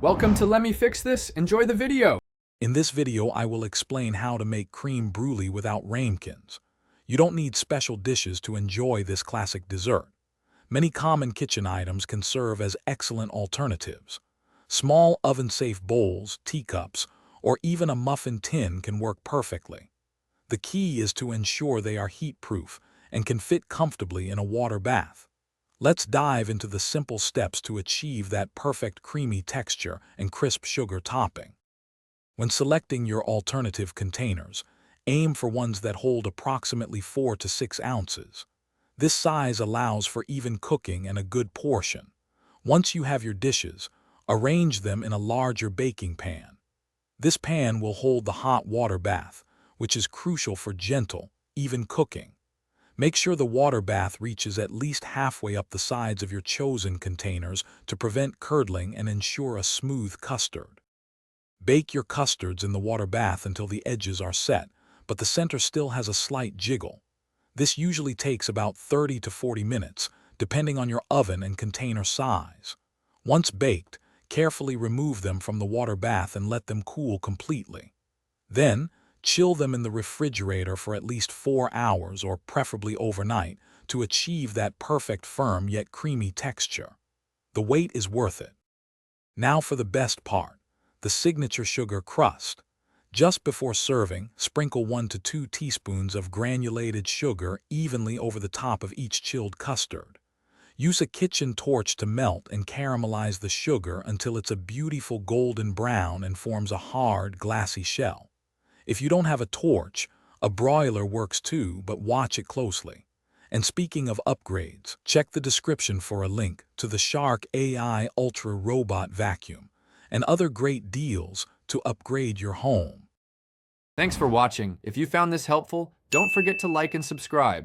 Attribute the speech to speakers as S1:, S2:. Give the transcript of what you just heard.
S1: Welcome to Let Me Fix This. Enjoy the video.
S2: In this video, I will explain how to make crème brûlée without ramekins. You don't need special dishes to enjoy this classic dessert. Many common kitchen items can serve as excellent alternatives. Small oven-safe bowls, teacups, or even a muffin tin can work perfectly. The key is to ensure they are heat-proof and can fit comfortably in a water bath. Let's dive into the simple steps to achieve that perfect creamy texture and crisp sugar topping. When selecting your alternative containers, aim for ones that hold approximately 4 to 6 ounces. This size allows for even cooking and a good portion. Once you have your dishes, arrange them in a larger baking pan. This pan will hold the hot water bath, which is crucial for gentle, even cooking. Make sure the water bath reaches at least halfway up the sides of your chosen containers to prevent curdling and ensure a smooth custard. Bake your custards in the water bath until the edges are set, but the center still has a slight jiggle. This usually takes about 30 to 40 minutes, depending on your oven and container size. Once baked, carefully remove them from the water bath and let them cool completely. Then, chill them in the refrigerator for at least 4 hours or preferably overnight to achieve that perfect firm yet creamy texture. The wait is worth it. Now for the best part, the signature sugar crust. Just before serving, sprinkle 1 to 2 teaspoons of granulated sugar evenly over the top of each chilled custard. Use a kitchen torch to melt and caramelize the sugar until it's a beautiful golden brown and forms a hard, glassy shell. If you don't have a torch, a broiler works too, but watch it closely. And speaking of upgrades, check the description for a link to the Shark AI Ultra Robot Vacuum and other great deals to upgrade your home.
S1: Thanks for watching. If you found this helpful, don't forget to like and subscribe.